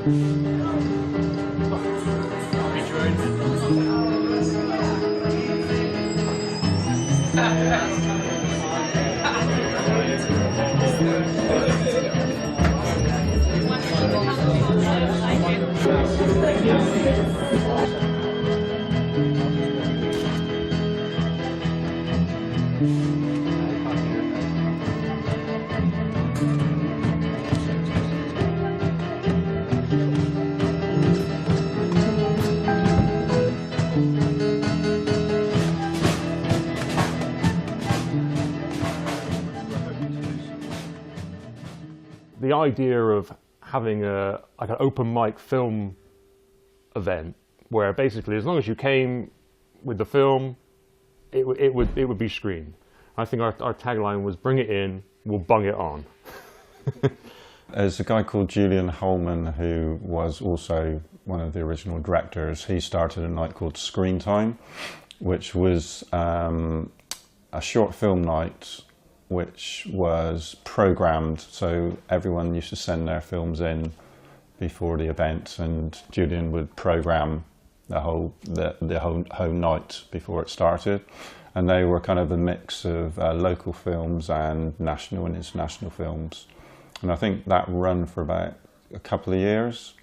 The idea of having like an open mic film event where basically as long as you came with the film, it would be screened. I think our tagline was "Bring it in, we'll bung it on." There's a guy called Julian Holman who was also one of the original directors. He started a night called Screen Time, which was a short film night which was programmed, so everyone used to send their films in before the event, and Julian would program the whole night before it started. And they were kind of a mix of local films and national and international films. And I think that ran for about a couple of years,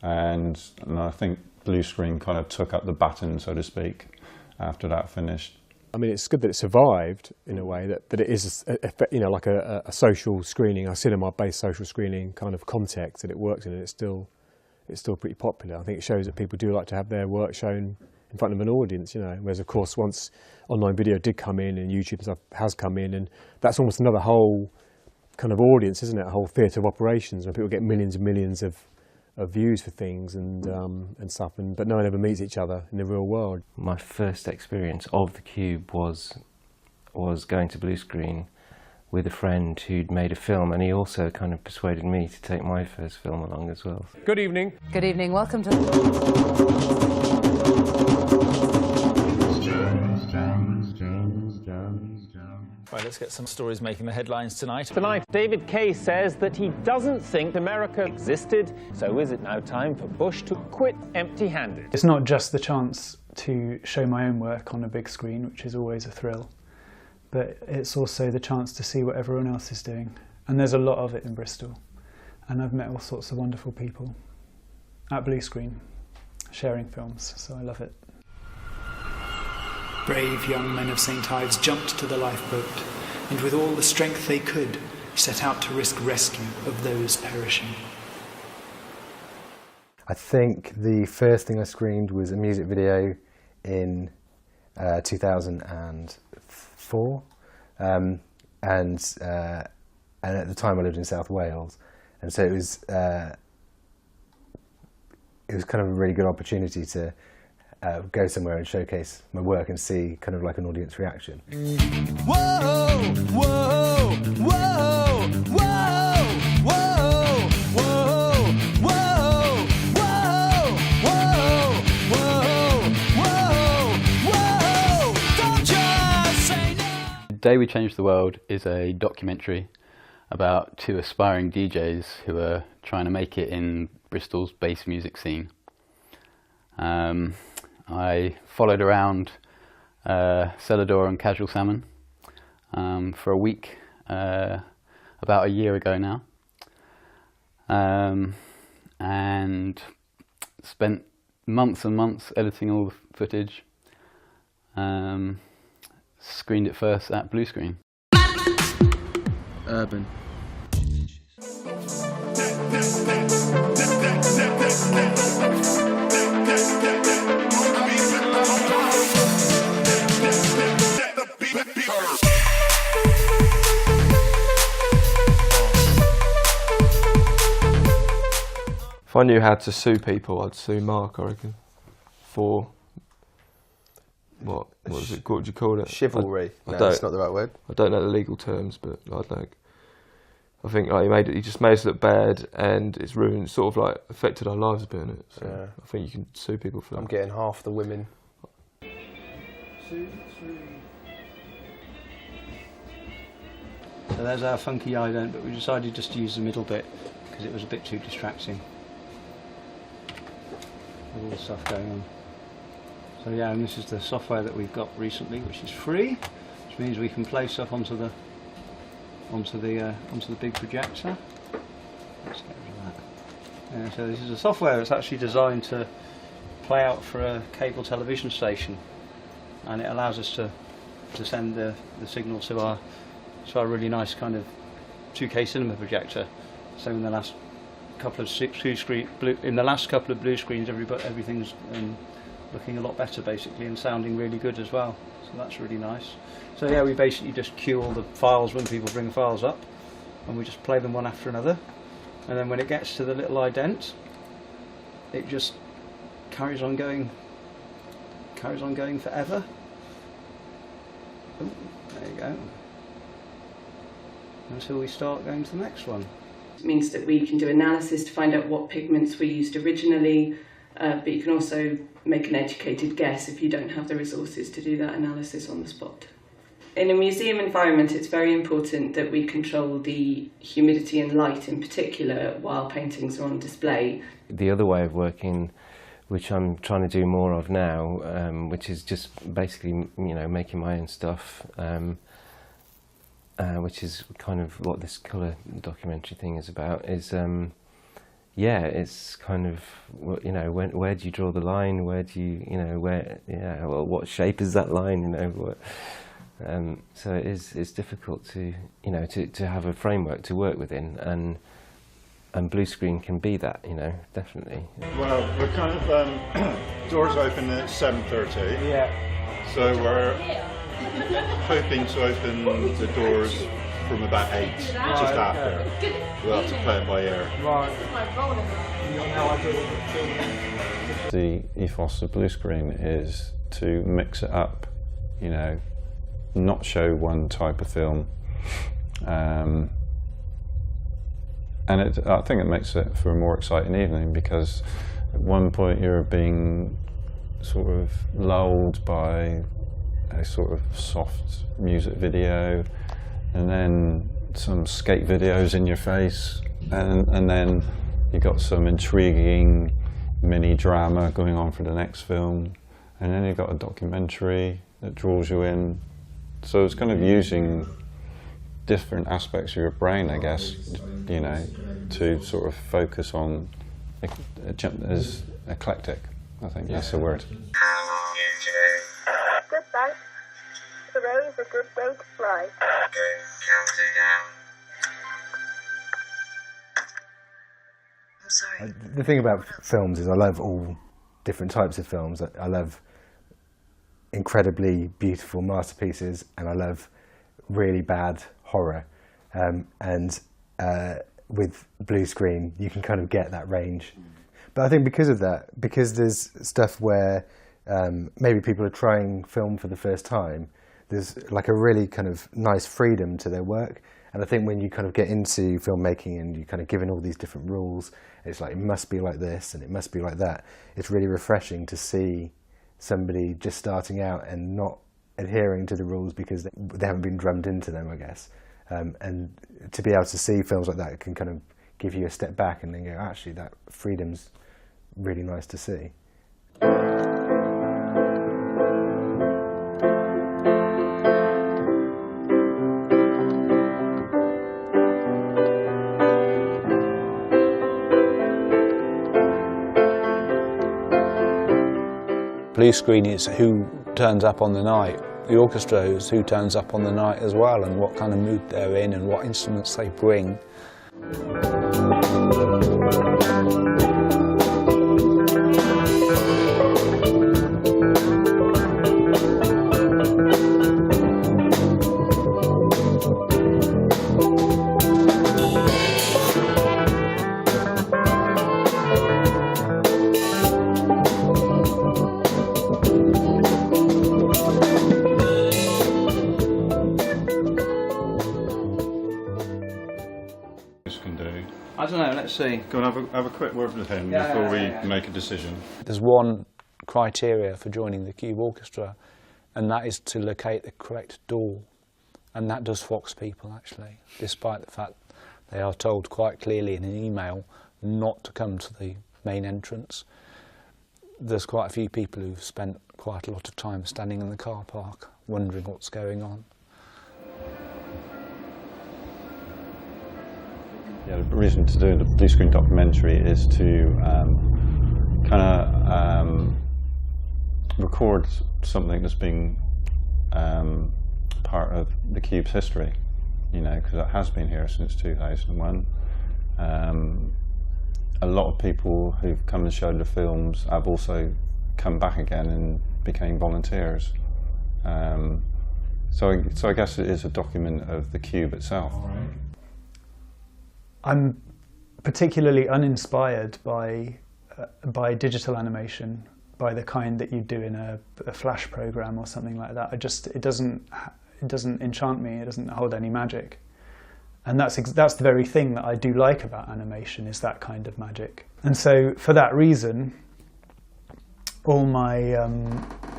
and I think Bluescreen kind of took up the baton, so to speak, after that finished. I mean, it's good that it survived in a way, that it is, you know, like a social screening, a cinema-based social screening kind of context that it works in, and it's still pretty popular. I think it shows that people do like to have their work shown in front of an audience, you know. Whereas, of course, once online video did come in and YouTube and stuff has come in, and that's almost another whole kind of audience, isn't it? A whole theatre of operations where people get millions and millions of views for things and stuff, but no one ever meets each other in the real world. My first experience of the Cube was going to Bluescreen with a friend who'd made a film, and he also kind of persuaded me to take my first film along as well. Good evening. Good evening. Welcome to... Right, let's get some stories making the headlines tonight. Tonight, David Kay says that he doesn't think America existed, so is it now time for Bush to quit empty-handed? It's not just the chance to show my own work on a big screen, which is always a thrill, but it's also the chance to see what everyone else is doing. And there's a lot of it in Bristol, and I've met all sorts of wonderful people at Bluescreen, sharing films, so I love it. Brave young men of St. Ives jumped to the lifeboat, and with all the strength they could, set out to risk rescue of those perishing. I think the first thing I screened was a music video in 2004, and at the time I lived in South Wales, and so it was kind of a really good opportunity to go somewhere and showcase my work and see kind of like an audience reaction. Whoa, whoa, whoa, whoa, whoa, whoa, whoa, whoa, whoa, whoa, whoa, don't just say no. The Day We Changed the World is a documentary about two aspiring DJs who are trying to make it in Bristol's bass music scene. I followed around Celador and Casual Salmon for a week about a year ago now, and spent months and months editing all the footage. Screened it first at Bluescreen. Urban. If I knew how to sue people, I'd sue Mark, I reckon, for what was it? What would you call it? Chivalry. No, that's not the right word. I don't know the legal terms, but I think like he just made us look bad, and it's ruined, sort of like affected our lives a bit, innit? So yeah. I think you can sue people for that. I'm getting half the women. 2, 3. So there's our funky ident, but we decided just to use the middle bit because it was a bit too distracting. with all the stuff going on. So yeah, and this is the software that we've got recently, which is free, which means we can play stuff onto the big projector. Let's get rid of that. Yeah, so this is a software that's actually designed to play out for a cable television station, and it allows us to send the signal to our really nice kind of 2K cinema projector. So in the last couple of Bluescreens, everything's looking a lot better basically, and sounding really good as well. So that's really nice. So yeah, we basically just queue all the files when people bring files up, and we just play them one after another. And then when it gets to the little ident, it just carries on going forever. Ooh, there you go. Until we start going to the next one. It means that we can do analysis to find out what pigments were used originally, but you can also make an educated guess if you don't have the resources to do that analysis on the spot. In a museum environment, it's very important that we control the humidity and light in particular while paintings are on display. The other way of working, which I'm trying to do more of now, which is just basically, making my own stuff, which is kind of what this colour documentary thing is about, is it's kind of, where do you draw the line? Where do you, what shape is that line? So it's difficult to have a framework to work within, and Bluescreen can be that, definitely. Well, we're kind of doors open at 7:30. Yeah. So we're hoping to open the doors from about 8, just after. We'll have to play it by ear. The ethos of Bluescreen is to mix it up, not show one type of film. And I think it makes it for a more exciting evening, because at one point you're being sort of lulled by a sort of soft music video, and then some skate videos in your face, and then you got some intriguing mini drama going on for the next film, and then you've got a documentary that draws you in. So it's kind of using different aspects of your brain, I guess, to sort of focus on as eclectic. I think that's the word. Good thanks. Today is a good day to fly. I'm sorry. The thing about films is I love all different types of films. I love incredibly beautiful masterpieces, and I love really bad horror. With Bluescreen, you can kind of get that range. But I think because of that, because there's stuff where maybe people are trying film for the first time, there's like a really kind of nice freedom to their work. And I think when you kind of get into filmmaking and you're kind of given all these different rules, it's like, it must be like this and it must be like that. It's really refreshing to see somebody just starting out and not adhering to the rules because they haven't been drummed into them, I guess. And to be able to see films like that, it can kind of give you a step back and then go, actually, that freedom's really nice to see. Bluescreen is who turns up on the night. The orchestra is who turns up on the night as well, and what kind of mood they're in and what instruments they bring. I don't know, let's see. Go and have a quick word with him before we make a decision. There's one criteria for joining the Cube Orchestra, and that is to locate the correct door. And that does fox people, actually, despite the fact they are told quite clearly in an email not to come to the main entrance. there's quite a few people who've spent quite a lot of time standing in the car park wondering what's going on. Yeah, the reason to do the Bluescreen documentary is to record something that's been part of the Cube's history, you know, because it has been here since 2001. A lot of people who've come and showed the films have also come back again and became volunteers. So I guess it is a document of the Cube itself. I'm particularly uninspired by digital animation, by the kind that you do in a Flash program or something like that. It doesn't enchant me. It doesn't hold any magic, and that's the very thing that I do like about animation, is that kind of magic. And so for that reason, all my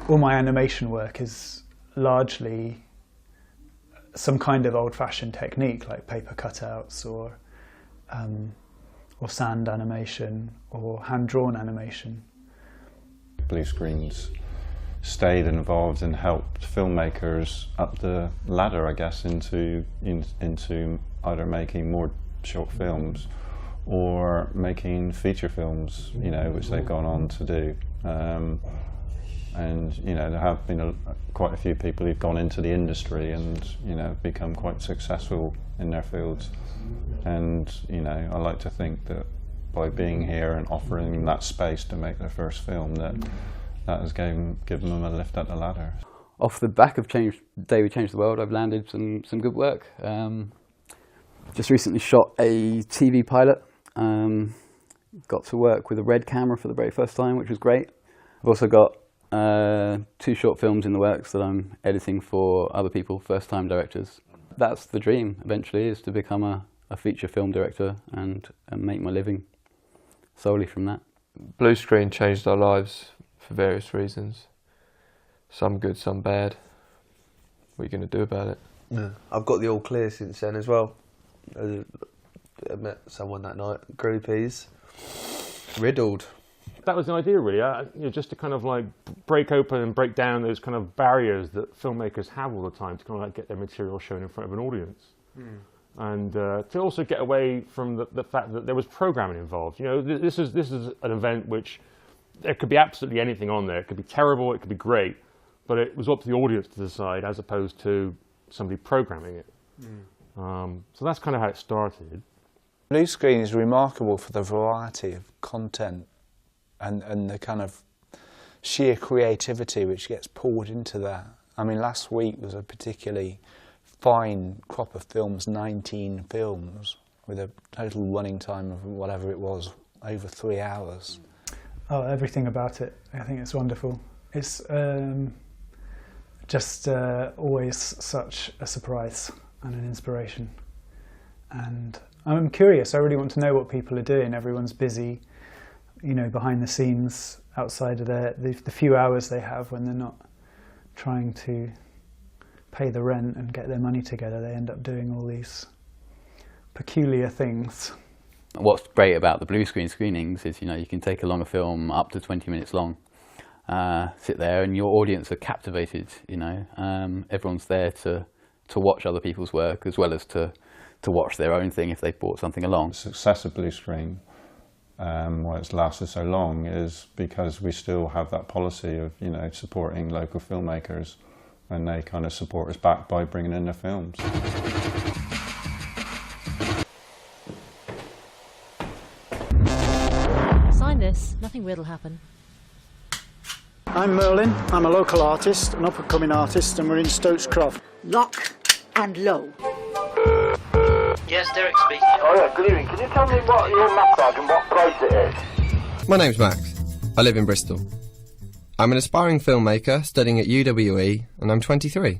animation work is largely some kind of old-fashioned technique, like paper cutouts or sand animation or hand-drawn animation. Bluescreens stayed involved and helped filmmakers up the ladder, I guess, into either making more short films or making feature films, you know, which they've gone on to do. And you know, there have been quite a few people who've gone into the industry and, you know, become quite successful in their fields. And, you know, I like to think that by being here and offering them that space to make their first film, that has given them a lift up the ladder. Off the back of Day We Changed the World, I've landed some good work. Just recently shot a TV pilot. Got to work with a Red camera for the very first time, which was great. I've also got 2 short films in the works that I'm editing for other people, first-time directors. That's the dream, eventually, is to become a feature film director and make my living solely from that. Bluescreen changed our lives for various reasons. Some good, some bad. What are you going to do about it? Yeah. I've got the all clear since then as well. I met someone that night, groupies, riddled. That was the idea, really, you know, just to kind of like break open and break down those kind of barriers that filmmakers have all the time to kind of like get their material shown in front of an audience. And to also get away from the fact that there was programming involved. You know, this is an event which there could be absolutely anything on there. It could be terrible, it could be great, but it was up to the audience to decide as opposed to somebody programming it. So that's kind of how it started. Bluescreen is remarkable for the variety of content and the kind of sheer creativity which gets poured into that. I mean, last week was a particularly fine crop of films, 19 films, with a total running time of whatever it was, over 3 hours. Oh, everything about it. I think it's wonderful. It's just always such a surprise and an inspiration. And I'm curious, I really want to know what people are doing. Everyone's busy, you know, behind the scenes, outside of the few hours they have when they're not trying to pay the rent and get their money together. They end up doing all these peculiar things. What's great about the Bluescreen screenings is, you know, you can take along a film up to 20 minutes long, sit there and your audience are captivated, you know. Everyone's there to watch other people's work as well as to watch their own thing if they brought something along. The success of Bluescreen, why it's lasted so long, is because we still have that policy of, you know, supporting local filmmakers, and they kind of support us back by bringing in their films. Sign this, nothing weird will happen. I'm Merlin, I'm a local artist, an up-and-coming artist, and we're in Stokes Croft. Lock and low. Yes, Derek speaking. Oh yeah, good evening. Can you tell me what your map bag and what price it is? My name's Max. I live in Bristol. I'm an aspiring filmmaker studying at UWE and I'm 23.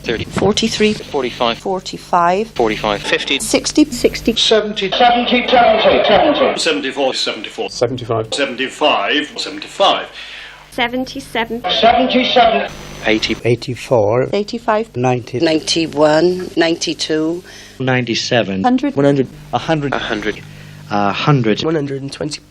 30, 43, 45, 45, 45, 50, 60, 60, 70, 70, 70, 74, 74, 75, 75, 75, 77, 77, 80, 84, 85, 90, 91, 92, 97, 100, 100, 100, 100, 100, 120,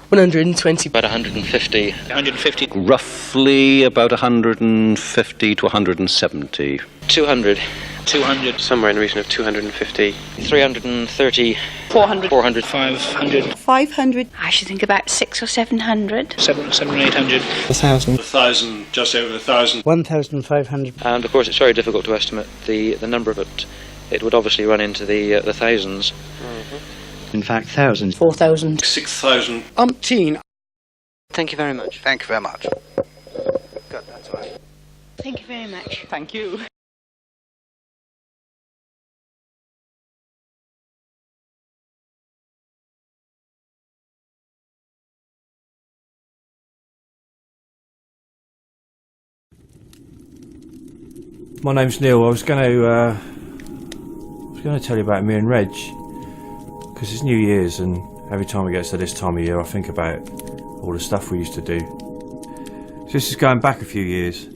120, about 150, 150, Roughly about 150 to 170. 200, 200, somewhere in the region of 250, 330, 400, 400, 500, 500. I should think about 600 or 700. 700, 800, 1,000, 1,000, just over 1,000. 1,500. and of course it's very difficult to estimate the number of it. It would obviously run into the thousands. In fact, thousands. 4,000. 6,000. Umpteen. Thank you very much. Thank you very much. God, that's all right. Thank you very much. Thank you. My name's Neil. I was going to tell you about Me and Reg, because it's New Year's and every time it gets to this time of year I think about all the stuff we used to do. So this is going back a few years.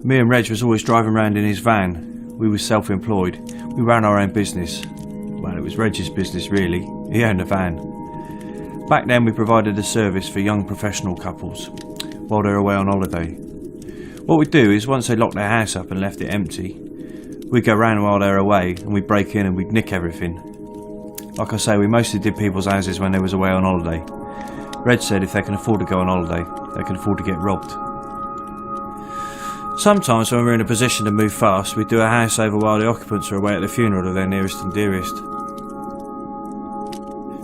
Me and Reg was always driving around in his van. We were self-employed. We ran our own business. Well, it was Reg's business really. He owned a van. Back then we provided a service for young professional couples while they were away on holiday. What we'd do is once they locked their house up and left it empty, we'd go round while they were away and we'd break in and we'd nick everything. Like I say, we mostly did people's houses when they was away on holiday. Reg said if they can afford to go on holiday, they can afford to get robbed. Sometimes when we're in a position to move fast, we'd do a house over while the occupants were away at the funeral of their nearest and dearest.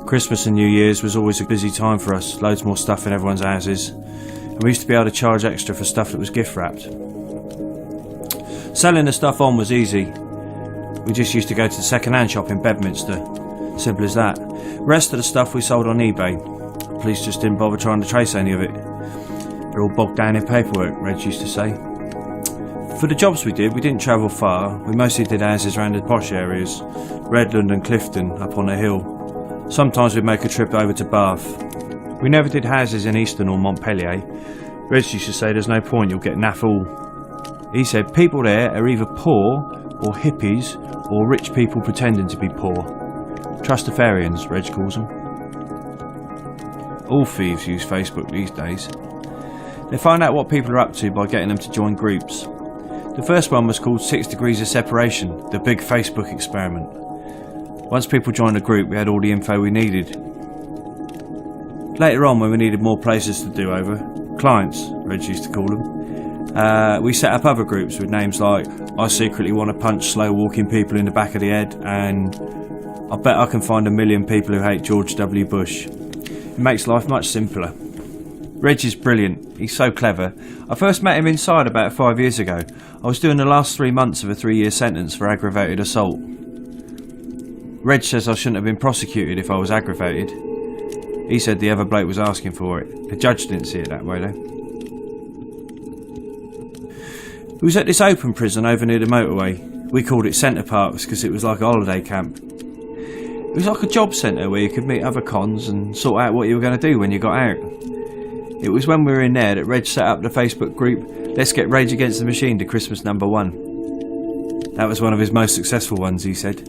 Christmas and New Year's was always a busy time for us, loads more stuff in everyone's houses, and we used to be able to charge extra for stuff that was gift wrapped. Selling the stuff on was easy. We just used to go to the second-hand shop in Bedminster. Simple as that. The rest of the stuff we sold on eBay. Police just didn't bother trying to trace any of it. They're all bogged down in paperwork, Reg used to say. For the jobs we did, we didn't travel far. We mostly did houses around the posh areas, Redland and Clifton up on the hill. Sometimes we'd make a trip over to Bath. We never did houses in Easton or Montpellier. Reg used to say there's no point, you'll get naff all. He said people there are either poor or hippies or rich people pretending to be poor. Trustafarians, Reg calls them. All thieves use Facebook these days. They find out what people are up to by getting them to join groups. The first one was called 6 Degrees of Separation, the big Facebook experiment. Once people joined the group, we had all the info we needed. Later on, when we needed more places to do over, clients, Reg used to call them, we set up other groups with names like I secretly want to punch slow walking people in the back of the head and I bet I can find 1 million people who hate George W. Bush. It makes life much simpler. Reg is brilliant, he's so clever. I first met him inside about 5 years ago. I was doing the last 3 months of a 3-year sentence for aggravated assault. Reg says I shouldn't have been prosecuted if I was aggravated. He said the other bloke was asking for it. The judge didn't see it that way though. It was at this open prison over near the motorway. We called it Centre Parks because it was like a holiday camp. It was like a job centre where you could meet other cons and sort out what you were going to do when you got out. It was when we were in there that Reg set up the Facebook group Let's Get Rage Against the Machine to Christmas #1. That was one of his most successful ones, he said.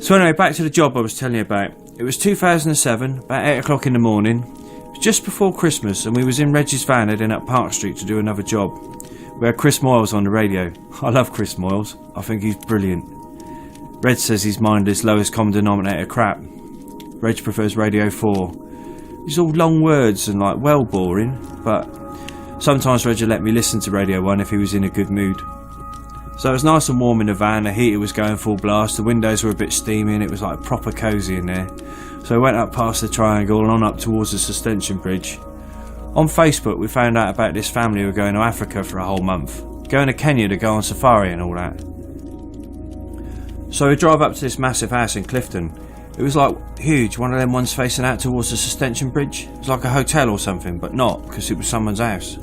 So anyway, back to the job I was telling you about. It was 2007, about 8 o'clock in the morning. It was just before Christmas and we was in Reg's van heading up Park Street to do another job. We had Chris Moyles on the radio. I love Chris Moyles. I think he's brilliant. Reg says he's mindless lowest common denominator crap. Reg prefers Radio 4. It's all long words and like well boring, but sometimes Reg would let me listen to Radio 1 if he was in a good mood. So it was nice and warm in the van, the heater was going full blast, the windows were a bit steamy and it was like proper cosy in there. So I went up past the triangle and on up towards the suspension bridge. On Facebook we found out about this family who were going to Africa for a whole month, going to Kenya to go on safari and all that. So we drive up to this massive house in Clifton. It was like huge, one of them ones facing out towards the suspension bridge. It was like a hotel or something, but not, because it was someone's house.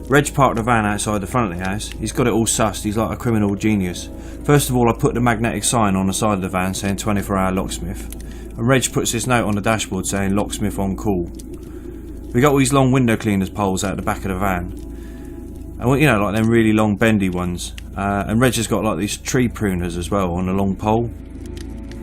Reg parked the van outside the front of the house. He's got it all sussed, he's like a criminal genius. First of all, I put the magnetic sign on the side of the van saying 24-hour locksmith. And Reg puts this note on the dashboard saying locksmith on call. We got all these long window cleaners poles out the back of the van. And you know, like them really long bendy ones. And Reg has got like these tree pruners as well on a long pole.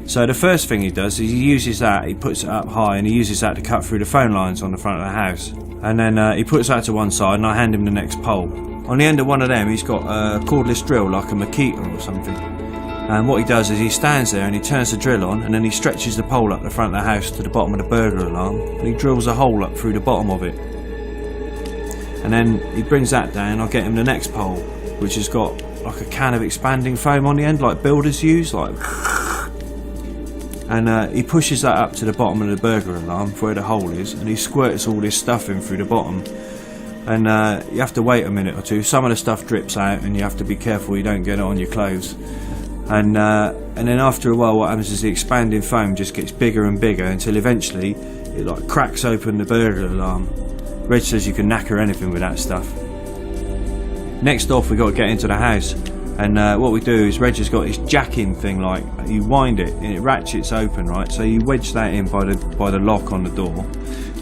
So the first thing he does is he uses that, he puts it up high and he uses that to cut through the phone lines on the front of the house. And then he puts that to one side and I hand him the next pole. On the end of one of them he's got a cordless drill like a Makita or something. And what he does is he stands there and he turns the drill on and then he stretches the pole up the front of the house to the bottom of the burglar alarm and he drills a hole up through the bottom of it. And then he brings that down, I'll get him the next pole, which has got like a can of expanding foam on the end like builders use, like. And he pushes that up to the bottom of the burglar alarm where the hole is and he squirts all this stuff in through the bottom. And you have to wait a minute or two. Some of the stuff drips out and you have to be careful you don't get it on your clothes. And then after a while what happens is the expanding foam just gets bigger and bigger until eventually it like cracks open the burglar alarm. Reg says you can knacker anything with that stuff. Next off we got to get into the house. And what we do is Reg has got this jacking thing, like you wind it and it ratchets open, right? So you wedge that in by the lock on the door.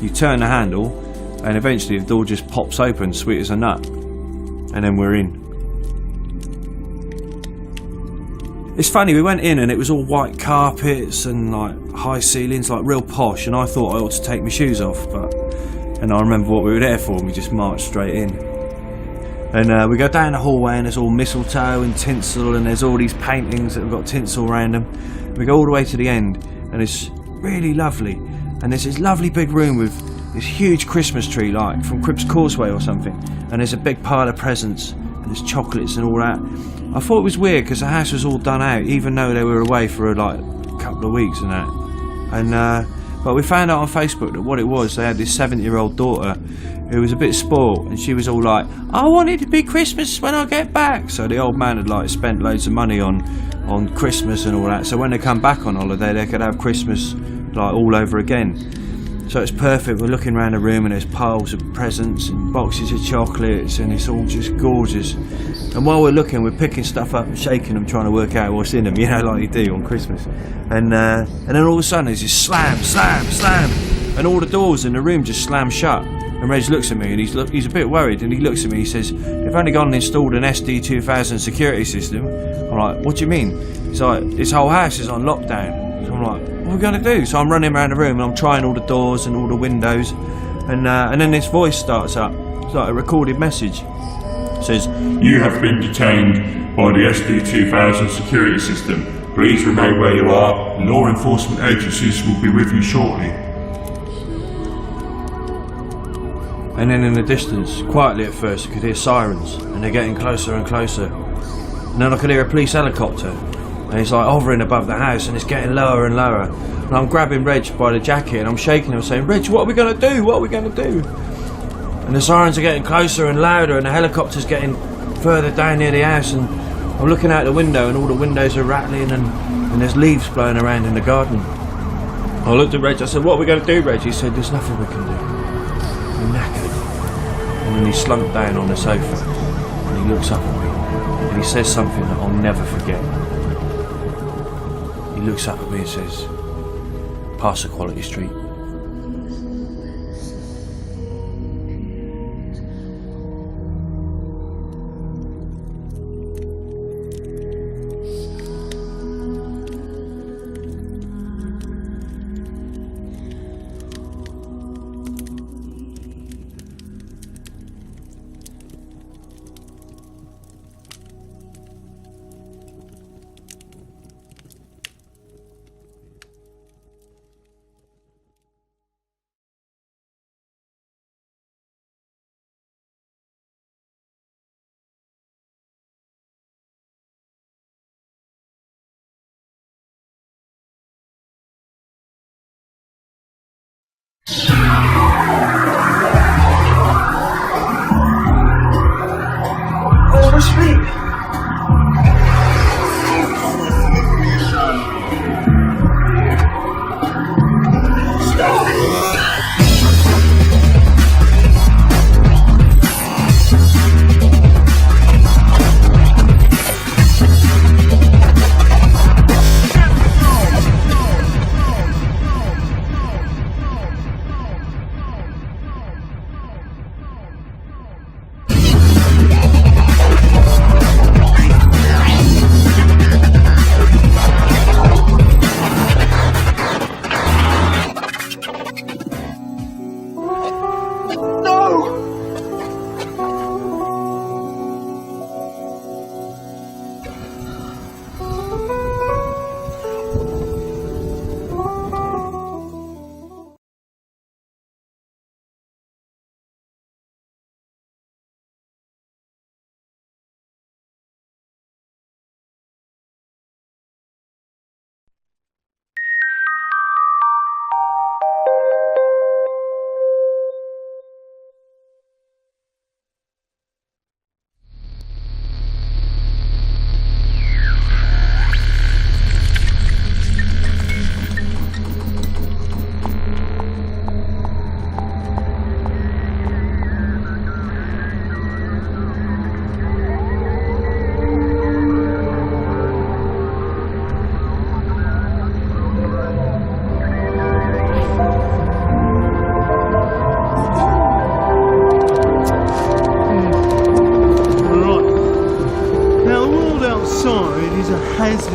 You turn the handle and eventually the door just pops open, sweet as a nut. And then we're in. It's funny, we went in and it was all white carpets and like high ceilings, like real posh, and I thought I ought to take my shoes off, and I remember what we were there for and we just marched straight in. And we go down the hallway and there's all mistletoe and tinsel and there's all these paintings that have got tinsel around them. We go all the way to the end and it's really lovely. And there's this lovely big room with this huge Christmas tree, like from Cribbs Causeway or something. And there's a big pile of presents and there's chocolates and all that. I thought it was weird because the house was all done out, even though they were away for like a couple of weeks and that. And but we found out on Facebook that what it was, they had this 7-year-old daughter who was a bit spoilt, and she was all like, I want it to be Christmas when I get back. So the old man had like spent loads of money on Christmas and all that, so when they come back on holiday they could have Christmas like all over again. So it's perfect. We're looking around the room and there's piles of presents and boxes of chocolates and it's all just gorgeous. And while we're looking, we're picking stuff up and shaking them, trying to work out what's in them, you know, like you do on Christmas. And then all of a sudden there's this slam, slam, slam, and all the doors in the room just slam shut. And Reg looks at me and he's a bit worried, and he looks at me and he says, they've only gone and installed an SD2000 security system. I'm like, what do you mean? He's like, this whole house is on lockdown. So I'm like, what are we going to do? So I'm running around the room and I'm trying all the doors and all the windows, and then this voice starts up. It's like a recorded message. It says, you have been detained by the SD2000 security system. Please remain where you are. Law enforcement agencies will be with you shortly. And then in the distance, quietly at first, I could hear sirens, and they're getting closer and closer. And then I could hear a police helicopter, and it's like hovering above the house, and it's getting lower and lower. And I'm grabbing Reg by the jacket, and I'm shaking him, saying, Reg, what are we going to do? What are we going to do? And the sirens are getting closer and louder, and the helicopter's getting further down near the house, and I'm looking out the window, and all the windows are rattling, and there's leaves blowing around in the garden. I looked at Reg, I said, what are we going to do, Reg? He said, there's nothing we can do. We're knackered. And then he slumped down on the sofa and he looks up at me and he says something that I'll never forget. He looks up at me and says, pass the Quality Street.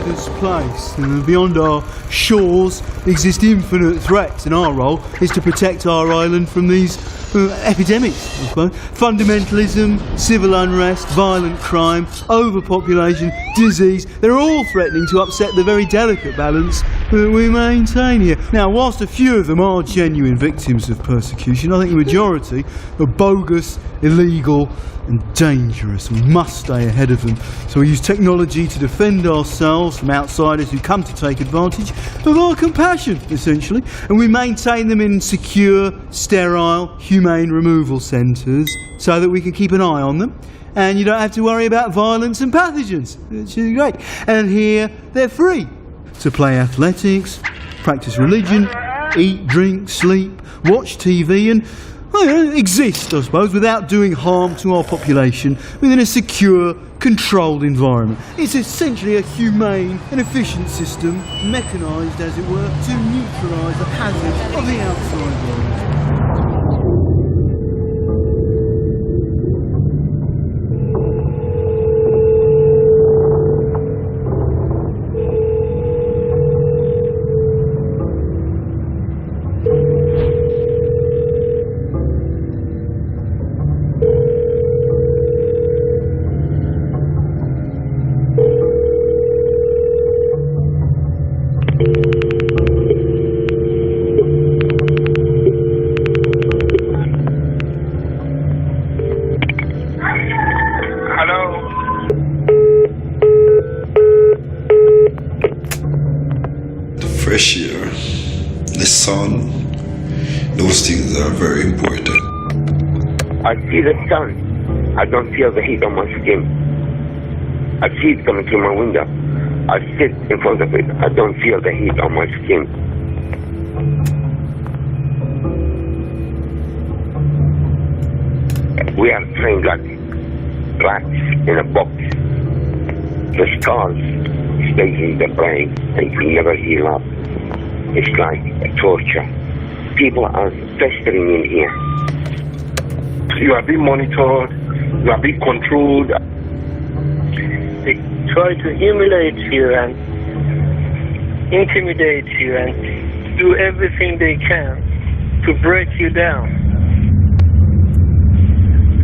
hazardous place. Beyond our shores exist infinite threats, and our role is to protect our island from these epidemics, I suppose. Fundamentalism, civil unrest, violent crime, overpopulation, disease, they're all threatening to upset the very delicate balance that we maintain here. Now, whilst a few of them are genuine victims of persecution, I think the majority are bogus, illegal and dangerous. We must stay ahead of them. So we use technology to defend ourselves from outsiders who come to take advantage of our compassion, essentially. And we maintain them in secure, sterile, humane removal centres so that we can keep an eye on them. And you don't have to worry about violence and pathogens, which is great. And here they're free to play athletics, practice religion, eat, drink, sleep, watch TV and exist, I suppose, without doing harm to our population within a secure, controlled environment. It's essentially a humane and efficient system, mechanised, as it were, to neutralise the hazards of the outside world. Fresh air, the sun, those things are very important. I see the sun. I don't feel the heat on my skin. I see it coming through my window. I sit in front of it. I don't feel the heat on my skin. We are trained like rats in a box. The scars stay in the brain and can never heal up. It's like a torture. People are festering in here. You are being monitored, you are being controlled. They try to humiliate you and intimidate you and do everything they can to break you down.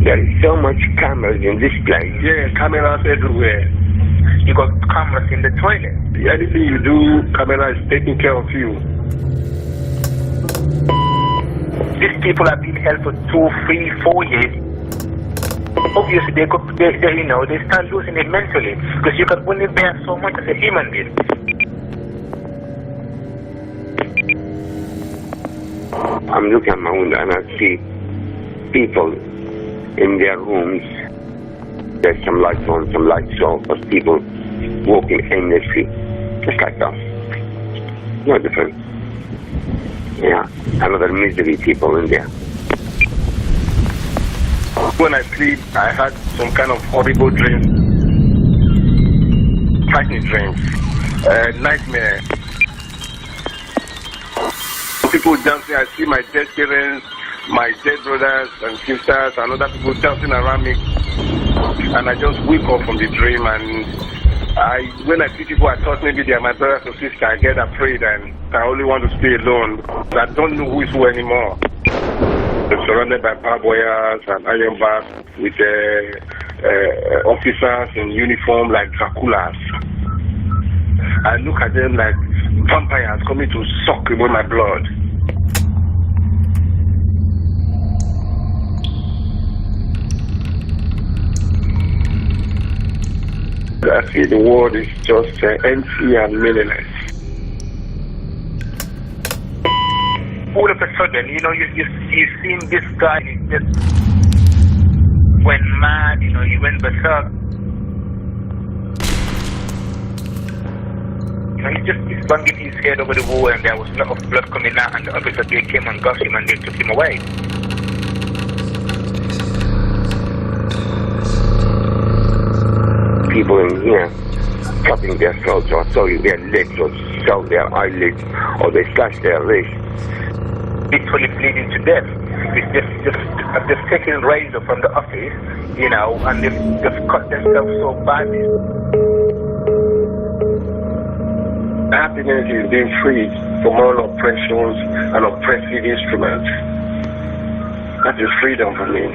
There is so much cameras in this place. Yeah, cameras everywhere. You got cameras in the toilet. Anything you do, camera is taking care of you. These people have been held for 2, 3, 4 years. Obviously, they start losing it mentally because you can only bear so much as a human being. I'm looking at my window and I see people in their rooms. There's some lights on, some lights off, but people walking aimlessly, just like us. No different. Yeah, another misery people in there. When I sleep, I had some kind of horrible dreams. Frightening dreams. Nightmare. People dancing, I see my dead parents, my dead brothers and sisters, and other people dancing around me. And I just wake up from the dream, and when I see people I thought maybe they are my brothers or sisters, I get afraid and I only want to stay alone. I don't know who is who anymore. I'm surrounded by barbed wires and iron bars with officers in uniform like Draculas. I look at them like vampires coming to suck away my blood. I see the world is just empty and meaningless. All of a sudden, you seen this guy, he just went mad, he went berserk. He just banged his head over the wall and there was a lot of blood coming out and the officer they came and got him and they took him away. People in here cutting their throats or sewing their legs or sew their eyelids or they slash their wrists. Literally bleeding to death. They've taken razor from the office, and they've cut themselves so badly. Happiness is being free from all oppressions and oppressive instruments. That is freedom for me.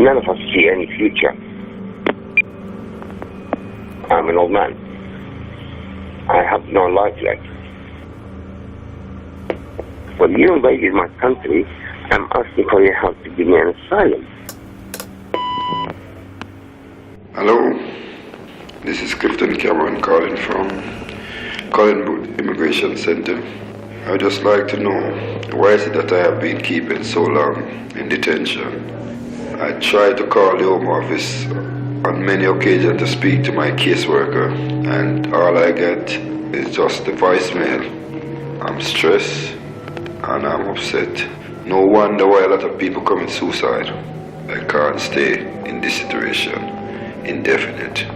None of us see any future. I'm an old man. I have no life left. When you invaded my country, I'm asking for your help to give me an asylum. Hello, this is Clifton Cameron calling from Collingwood Immigration Center. I'd just like to know, why is it that I have been keeping so long in detention? I tried to call the Home Office on many occasions to speak to my caseworker, and all I get is just the voicemail. I'm stressed and I'm upset. No wonder why a lot of people commit suicide. I can't stay in this situation indefinite.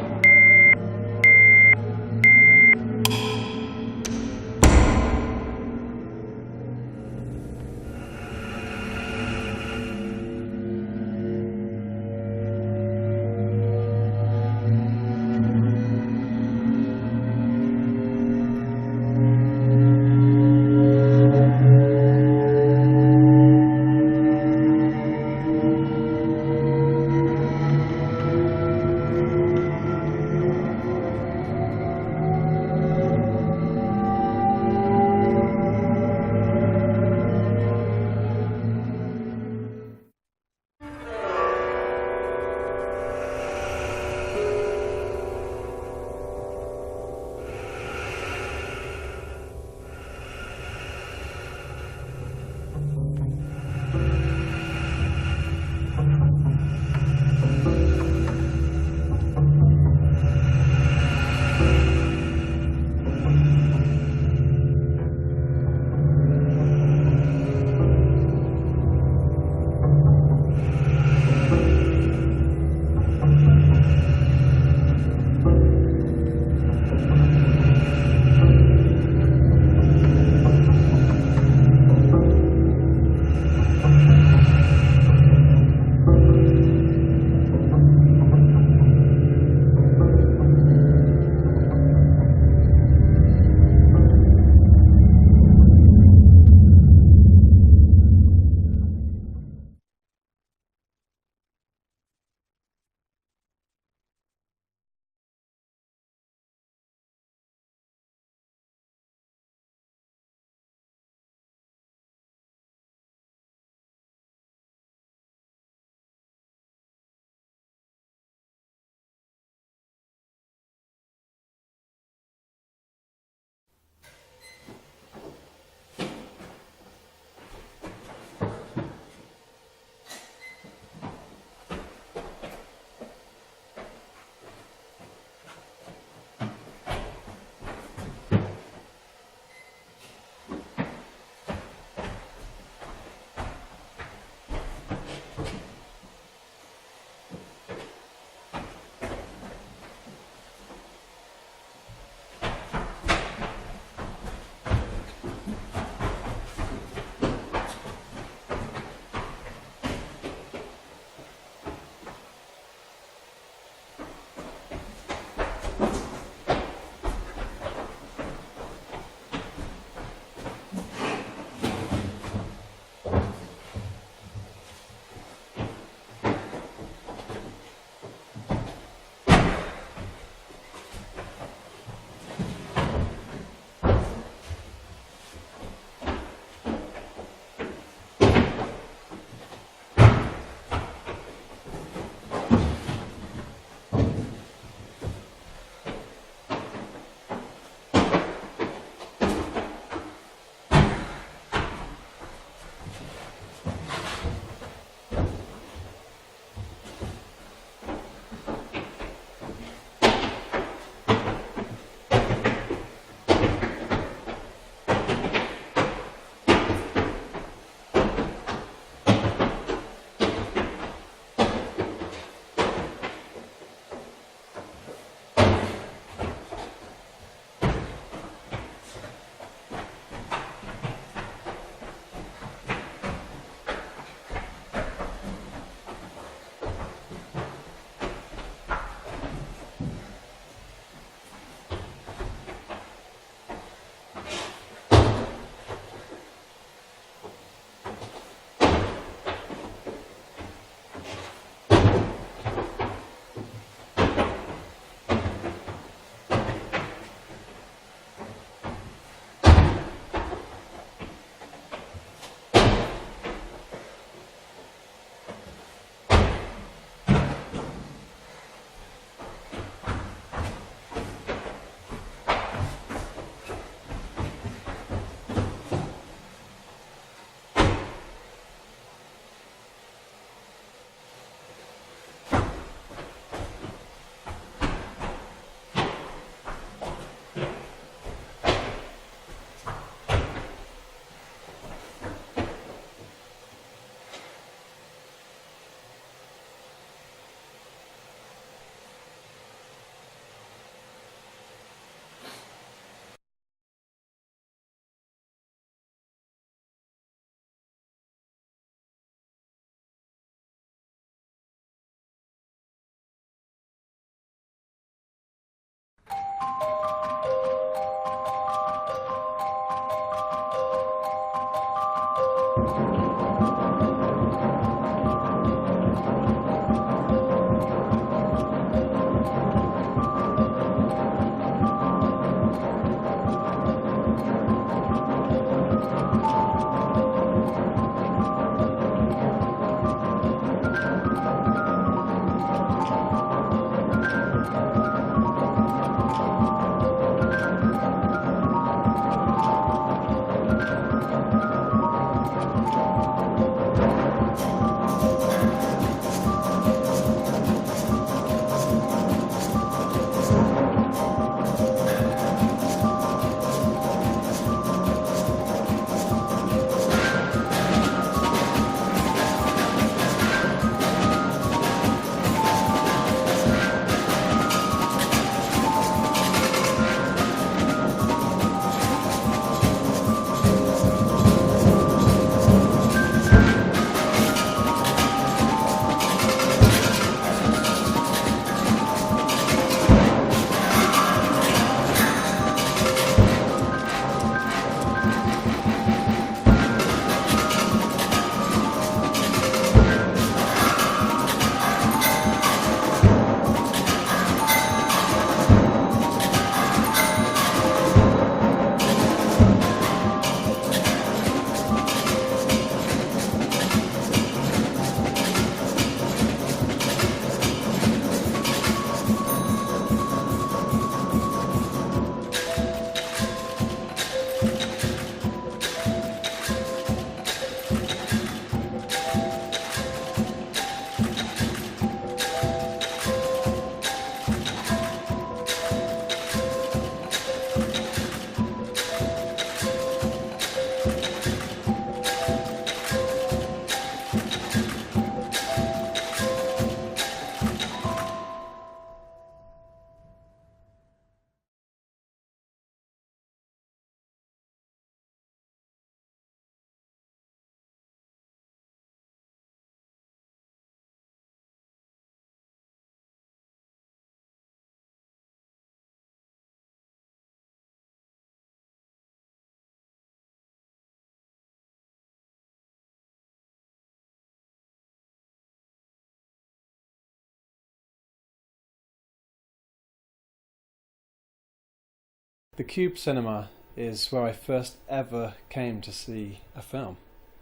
The Cube Cinema is where I first ever came to see a film,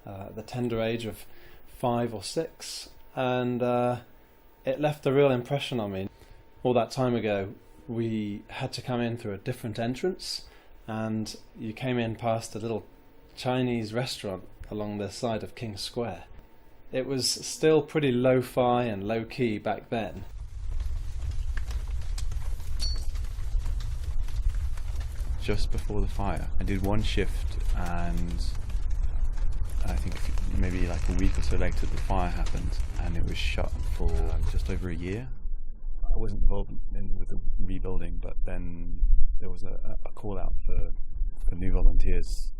at the tender age of 5 or 6, and it left a real impression on me. All that time ago, we had to come in through a different entrance, and you came in past a little Chinese restaurant along the side of King Square. It was still pretty lo-fi and low-key back then. Just before the fire, I did one shift, and I think maybe like a week or so later the fire happened, and it was shut for just over a year. I wasn't involved with the rebuilding, but then there was a call out for new volunteers.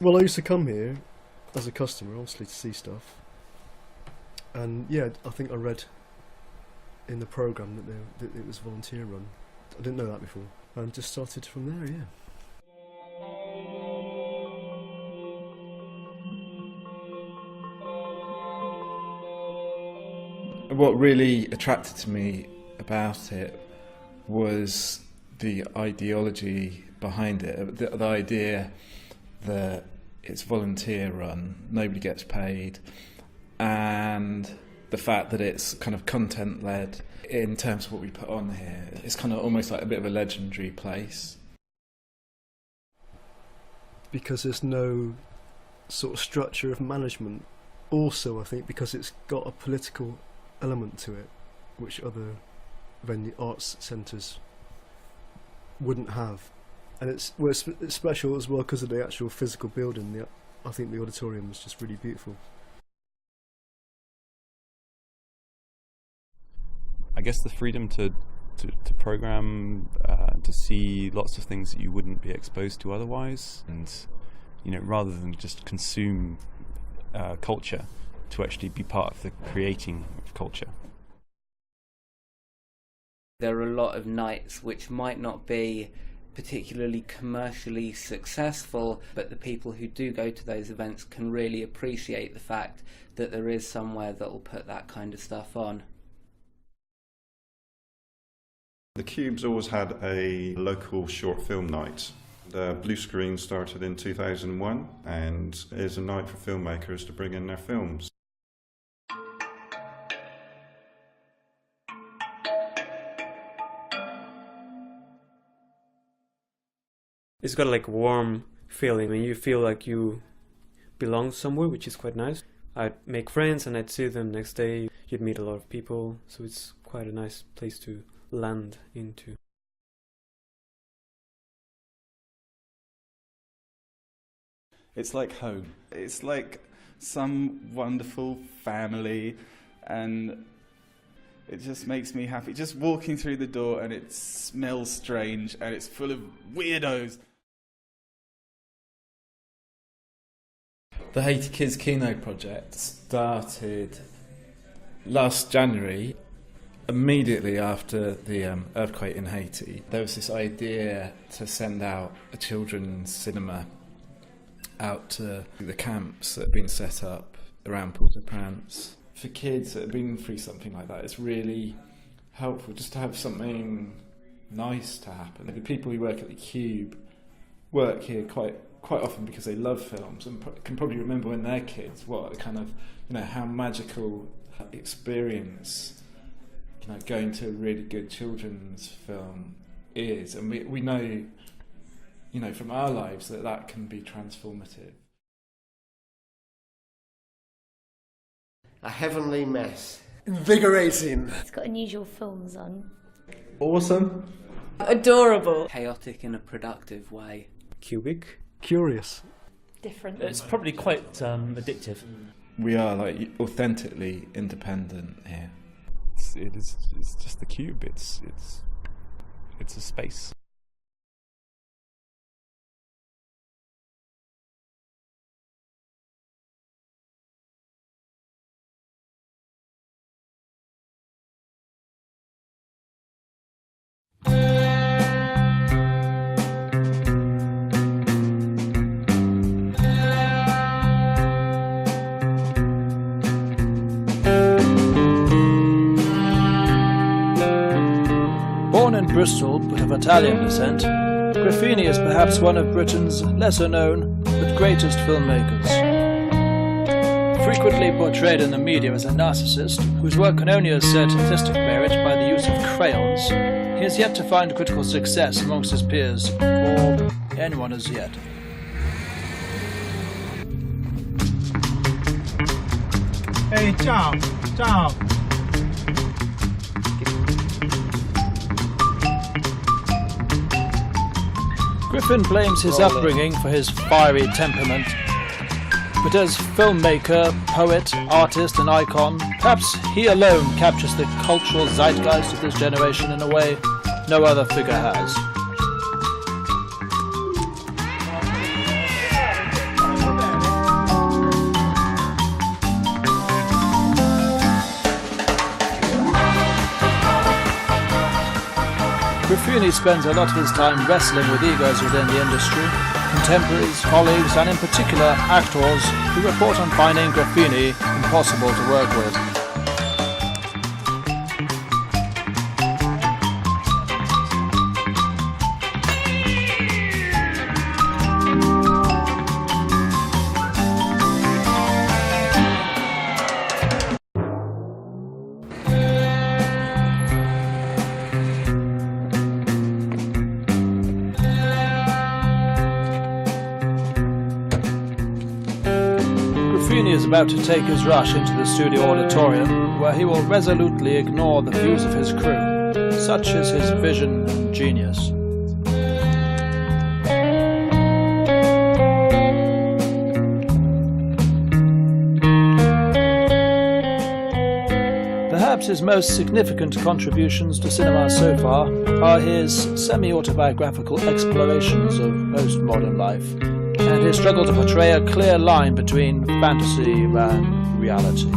Well, I used to come here as a customer, obviously, to see stuff, and yeah, I think I read in the programme that it was volunteer run. I didn't know that before, and just started from there, yeah. What really attracted to me about it was the ideology behind it, the idea that it's volunteer run, nobody gets paid, and the fact that it's kind of content led in terms of what we put on here. It's kind of almost like a bit of a legendary place. Because there's no sort of structure of management. Also, I think because it's got a political element to it, which other arts centres wouldn't have. And it's special as well because of the actual physical building. I think the auditorium is just really beautiful. I guess the freedom to program, to see lots of things that you wouldn't be exposed to otherwise, and rather than just consume culture, to actually be part of the creating of culture. There are a lot of nights which might not be particularly commercially successful, but the people who do go to those events can really appreciate the fact that there is somewhere that will put that kind of stuff on. The Cube's always had a local short film night. The Bluescreen started in 2001 and is a night for filmmakers to bring in their films. It's got like a warm feeling and you feel like you belong somewhere, which is quite nice. I'd make friends and I'd see them next day. You'd meet a lot of people, so it's quite a nice place to land into. It's like home. It's like some wonderful family, and it just makes me happy. Just walking through the door and it smells strange and it's full of weirdos. The Haiti Kids Kino project started last January, immediately after the earthquake in Haiti. There was this idea to send out a children's cinema out to the camps that have been set up around Port-au-Prince. For kids that have been through something like that, it's really helpful just to have something nice to happen. The people who work at the Cube work here quite often because they love films and can probably remember when they're kids what kind of, how magical experience, going to a really good children's film is. And we know, from our lives that can be transformative. A heavenly mess. Invigorating. It's got unusual films on. Awesome. Adorable. Chaotic in a productive way. Cubic. Curious. Different. It's probably quite addictive. We are like authentically independent here. It's just the Cube. It's a space. Born in Bristol, but of Italian descent, Griffini is perhaps one of Britain's lesser-known but greatest filmmakers. Frequently portrayed in the media as a narcissist whose work can only assert artistic merit by the use of crayons, he has yet to find critical success amongst his peers, or anyone as yet. Hey, ciao, ciao. Griffin blames his upbringing for his fiery temperament, but as filmmaker, poet, artist and icon, perhaps he alone captures the cultural zeitgeist of this generation in a way no other figure has. Griffini spends a lot of his time wrestling with egos within the industry, contemporaries, colleagues, and in particular actors who report on finding Griffini impossible to work with. Is about to take his rush into the studio auditorium, where he will resolutely ignore the views of his crew. Such is his vision and genius. Perhaps his most significant contributions to cinema so far are his semi-autobiographical explorations of postmodern life, and his struggle to portray a clear line between fantasy and reality.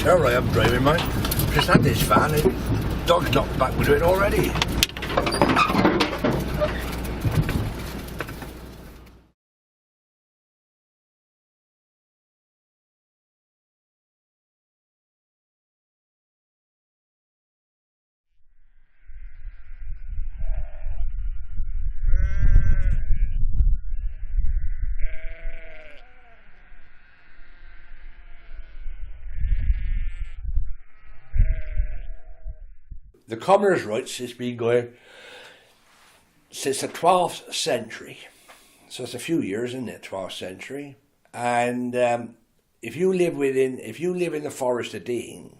hotel I am driving mine. Just had this van and dog's knocked back with it already. The commoners' rights has been going since the 12th century. So it's a few years, isn't it? 12th century. And if you live in the Forest of Dean,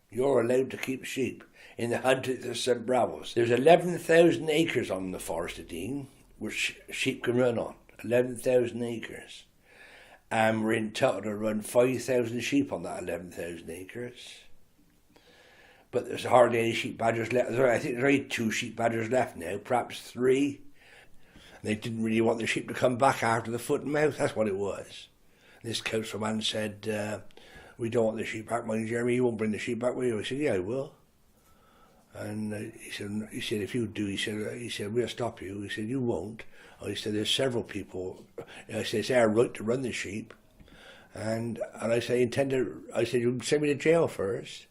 you're allowed to keep sheep in the Hundred of St. Bravos. There's 11,000 acres on the Forest of Dean, which sheep can run on. 11,000 acres. And we're entitled to run 5,000 sheep on that 11,000 acres. But there's hardly any sheep badgers left. I think there's only 2 sheep badgers left now, perhaps 3. And they didn't really want the sheep to come back after the foot and mouth. That's what it was. This councilman said, we don't want the sheep back, mind Jeremy, you won't bring the sheep back with you. I said, yeah, I will. And he said, if you do, he said, we'll stop you. He said, you won't. I said, there's several people. I said, it's our right to run the sheep. And I said, you send me to jail first.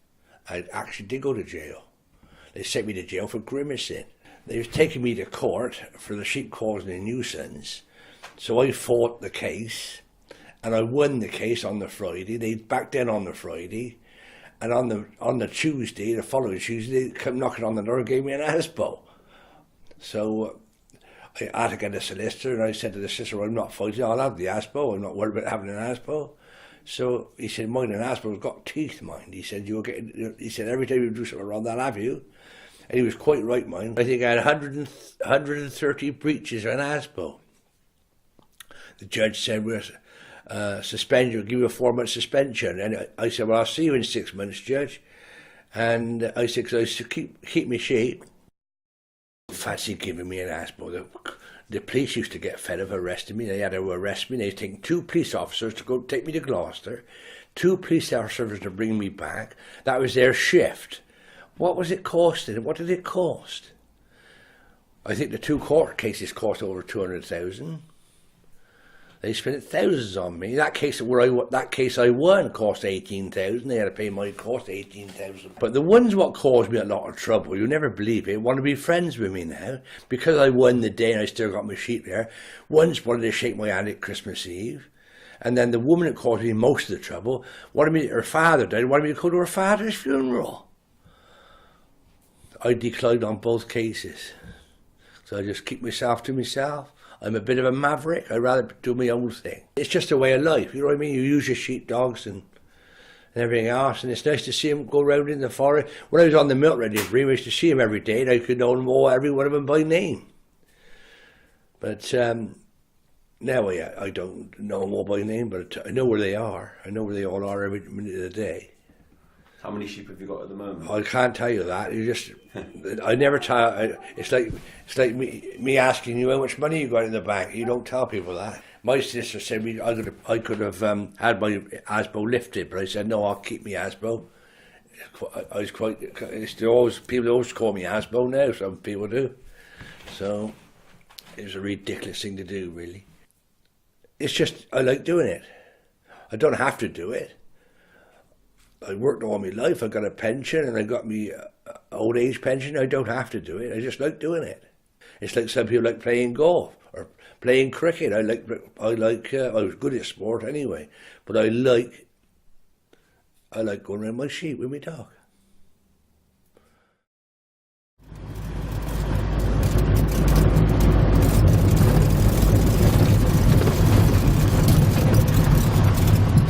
I actually did go to jail. They sent me to jail for grimacing. They was taking me to court for the sheep causing a nuisance. So I fought the case, and I won the case on the Friday. They backed in on the Friday, and on the Tuesday, the following Tuesday, they come knocking on the door and gave me an ASBO. So I had to get a solicitor, and I said to the solicitor, I'm not fighting, I'll have the ASBO, I'm not worried about having an ASBO. So he said, mine and ASBO's got teeth, mind. He said, he said, every time you do something wrong, they'll have you. And he was quite right, mind. I think I had 130 breaches of an ASBO. The judge said, we'll suspend you, give you a 4-month suspension. And I said, well, I'll see you in 6 months, Judge. And I said, because I used to keep me sheep. Fancy giving me an ASBO. The police used to get fed of arresting me. They had to arrest me. They were taking 2 police officers to go take me to Gloucester, 2 police officers to bring me back. That was their shift. What was it costing? What did it cost? I think the 2 court cases cost over 200,000. They spent thousands on me. That case I won cost 18,000. They had to pay my cost 18,000. But the ones what caused me a lot of trouble, you'll never believe it, want to be friends with me now because I won the day and I still got my sheep there. Ones wanted to shake my hand at Christmas Eve, and then the woman that caused me most of the trouble wanted me. Her father died. Wanted me to go to her father's funeral. I declined on both cases, so I just keep myself to myself. I'm a bit of a maverick. I'd rather do my own thing. It's just a way of life, you know what I mean? You use your sheepdogs and everything else, and it's nice to see them go around in the forest. When I was on the milk ready bream, I used to see them every day, and I could know them all, every one of them by name. But now I don't know them all by name, but I know where they are. I know where they all are every minute of the day. How many sheep have you got at the moment? I can't tell you that. You just, I never tell. It's like me asking you how much money you got in the bank. You don't tell people that. My sister said I could have had my ASBO lifted, but I said no. I'll keep my ASBO. I was quite. People always call me ASBO now. Some people do. So it was a ridiculous thing to do, really. It's just I like doing it. I don't have to do it. I worked all my life. I got a pension and I got me old age pension. I don't have to do it. I just like doing it. It's like some people like playing golf or playing cricket. I was good at sport anyway, but I like going around my sheep with my dog.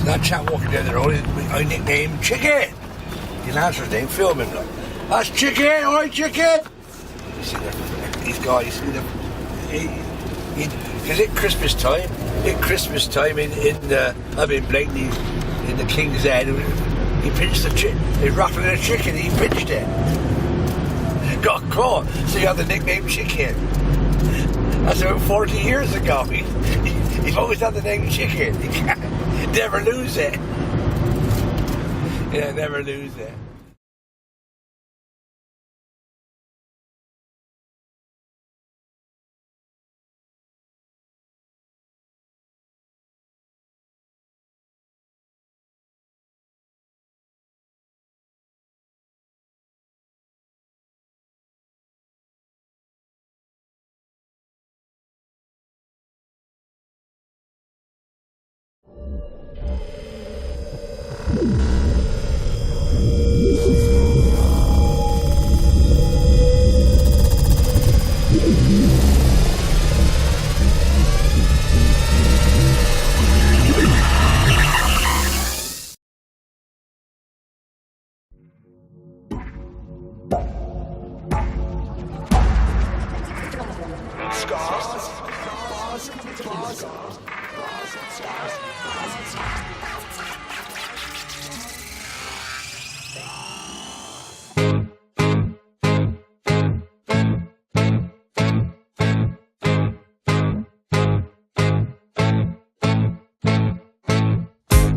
That chap walking down the road, I nicknamed Chicken. He'll answer his name, filming him. That's Chicken, alright Chicken? These guys, because at Christmas time I'm in Blakeney, in the King's Head, he pinched the chicken, they rattled a chicken, he pinched it. Got caught, so he had the nickname Chicken. That's about 40 years ago. He's always had the name Chicken. He can't never lose it. Yeah, never lose it.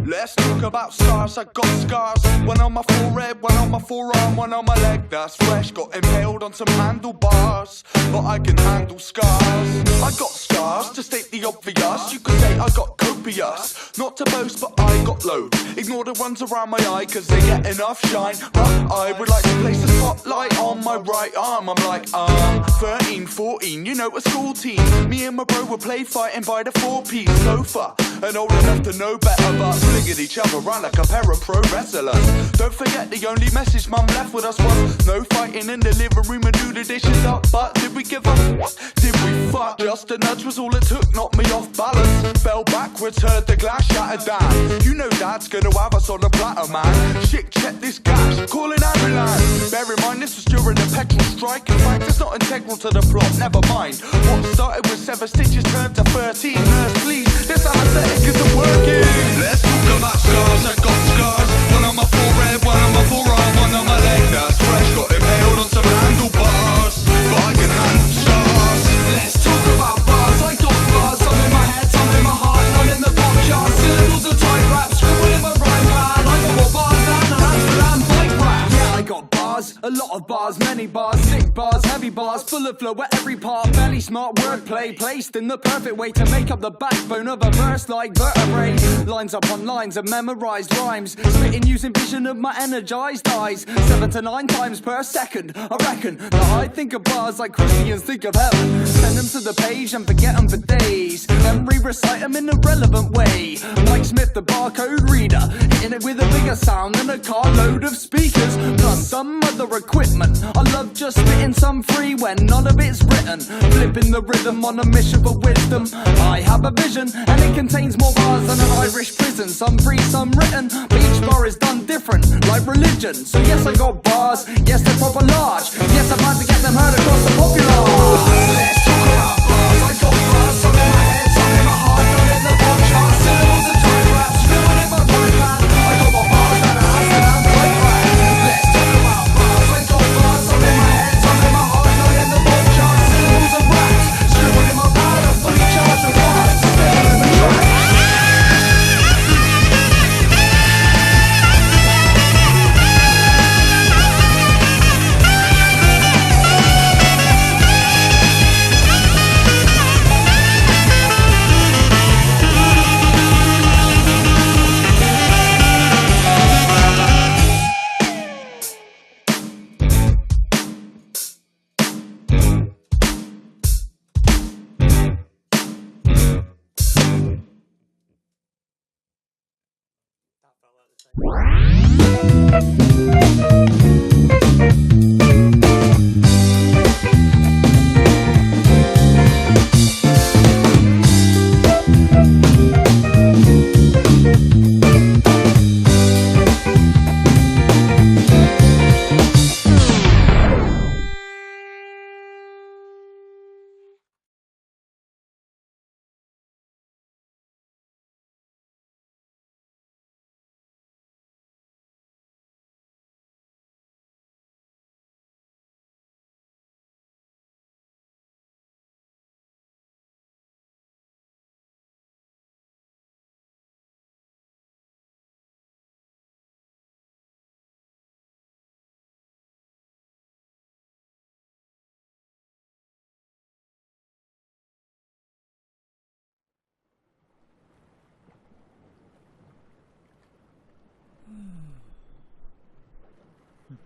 Let's talk about scars. I got scars. One on my forehead, one on my forearm, one on my leg. That's fresh. Got impaled on some handlebars, but I can handle scars. I got scars, to state the obvious. You could say I got copious. Not to boast, but I got loads. Ignore the ones around my eye, cause they get enough shine. But I would like to place a spotlight on my right arm. I'm like, 13, 14, you know, a school team. Me and my bro would play fighting by the 4-piece sofa. And old enough to know better, but flinging each other around like a pair of pro wrestlers. Don't forget the only message mum left with us was no fighting in the living room and do the dishes up. But did we give up? Did we fuck? Just a nudge was all it took, knocked me off balance. Fell backwards, heard the glass shatter down. You know dad's gonna have us on the platter, man. Shit, check this gash, call an ambulance. Bear in mind this was during the petrol strike. In fact, it's not integral to the plot, never mind. What started with 7 stitches turned to 13. Nurse, please, this anesthetic isn't working. Let's talk about scars. I got scars. One on my forehead, one on my forearm, one on my leg. That's fresh. Got impaled on some handlebars, but I can handle scars. Let's talk about bars. I got bars. Some in my head, some in my heart, none in the pop jar. Syllables are tight rap, scribble in my rhyme pad. I got more bars than an Amsterdam bike rap. Yeah, I got bars, a lot of bars, many bars, thick bars, heavy bars, full of flow at every part. Belly smart wordplay, placed in the perfect way to make up the backbone of a verse like vertebrae. Lines upon lines of memorized rhymes, spitting using vision of my energized eyes. 7 to 9 times per second. I reckon that I think of bars like Christians think of heaven. Send them to the page and forget them for days. Then re-recite them in a relevant way. Mike Smith, the barcode reader, hitting it with a bigger sound than a carload of speakers, plus some other equipment. I love just spitting some free when none of it's written. Flipping the rhythm on a mission for wisdom. I have a vision and it contains more bars than an Irish prison. Some free, some written, but each bar is done different, like religion. So yes, I got bars, yes, they're proper large. Yes, I've had to get them heard across the popular. Let's talk about bars. I got bars, some in my head, some in my heart, none in the pop chart. Syllables are tight rap, scribbled in my right hand. I got more bars than an Amsterdam bike rap. Let's talk about bars. I got bars, some in my head, some in my heart, none in the pop chart. Syllables are raps, scribbled in my pad. I'm fully charged with bars, still in the track. In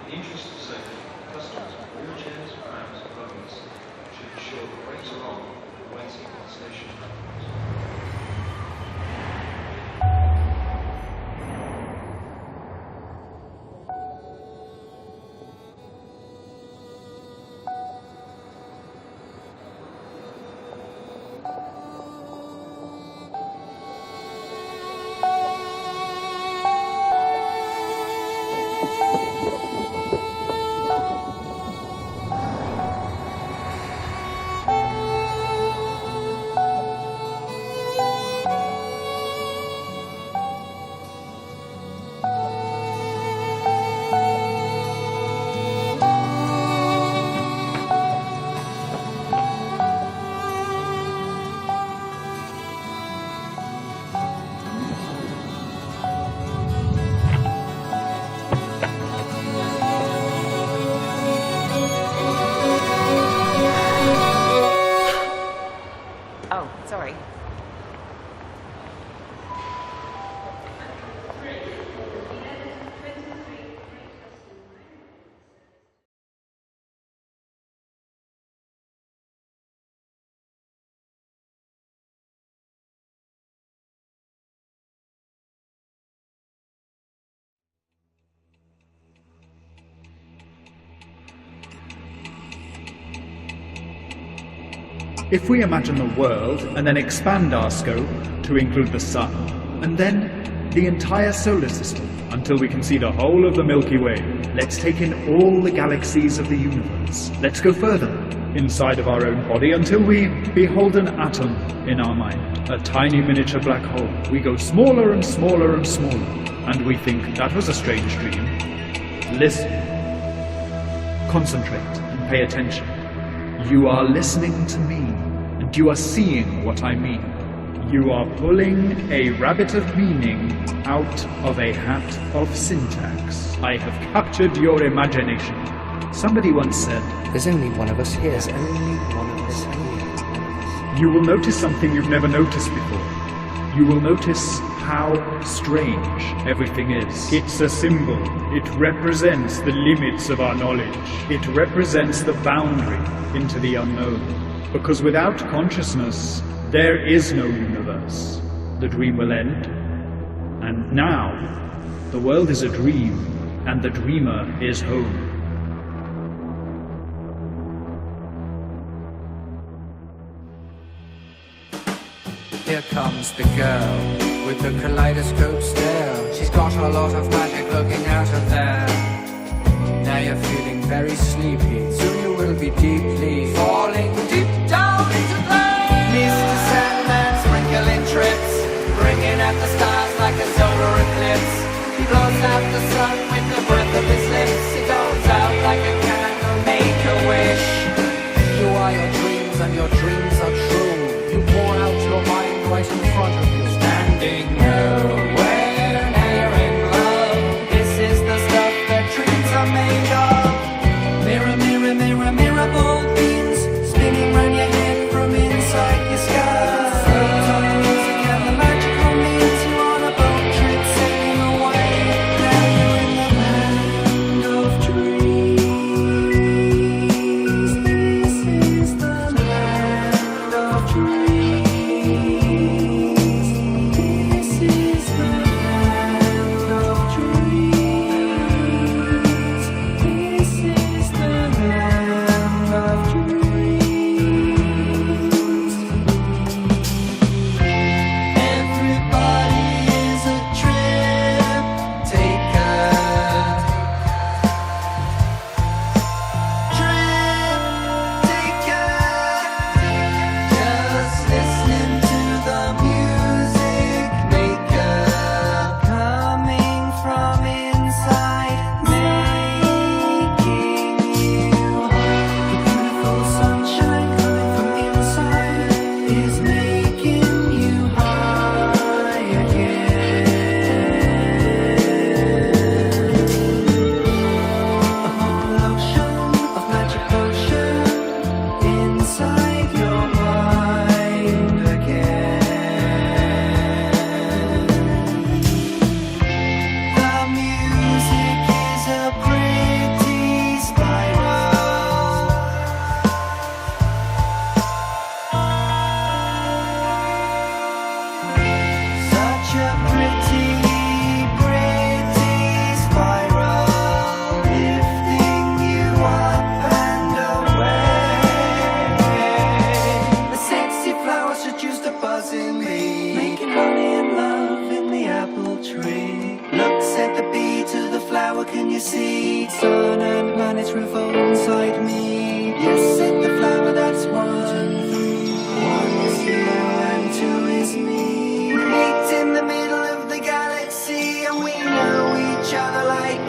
the interest of safety, customers with wheelchairs, prams and buggies should ensure the brakes are on when waiting at station platforms. If we imagine the world and then expand our scope to include the sun, and then the entire solar system until we can see the whole of the Milky Way, let's take in all the galaxies of the universe. Let's go further inside of our own body until we behold an atom in our mind, a tiny miniature black hole. We go smaller and smaller and smaller, and we think that was a strange dream. Listen, concentrate and pay attention. You are listening to me, and you are seeing what I mean. You are pulling a rabbit of meaning out of a hat of syntax. I have captured your imagination. Somebody once said, "There's only one of us here. There's only one of us here." You will notice something you've never noticed before. You will notice how strange everything is. It's a symbol. It represents the limits of our knowledge. It represents the boundary into the unknown. Because without consciousness, there is no universe. The dream will end. And now, the world is a dream, and the dreamer is home. Here comes the girl with the kaleidoscope stare. She's got a lot of magic looking out of there. Now you're feeling very sleepy. Soon you will be deeply falling deep down into play. Mr. Sandman sprinkling trips, bringing out the stars like a solar eclipse. He blows out the sun with the breath of his lips. He goes out like a candle, make a wish. You are your dreams and your dreams are true. You pour out your mind right in front of you, standing nowhere near in love. This is the stuff that dreams are made of. Mirror, mirror, mirror, mirror, ball beams spinning round your head from inside your skull. Slow-time music and the magical means you on a boat trip sailing away. Now you're in the land of dreams. This is the land of dreams. This is the land of dreams. This is the land of dreams. Everybody is a trip taker. Trip taker. Just listening to the music maker. Coming from inside, making you high. The beautiful sunshine coming from inside is making you high again. A whole ocean of magic potion inside your mind again. The music is a pretty spiral. Such a pretty, pretty spiral, lifting you up and away. The sexy flowers seduced a buzzing bee, making honey and love in the apple tree. Looks at the bee to the flower, can you see? Sun and planets revolve inside me. Yes, said the flower, that's 1, 2, 3. 1 is you and 2 is me. We meet in the middle of the galaxy and we know each other like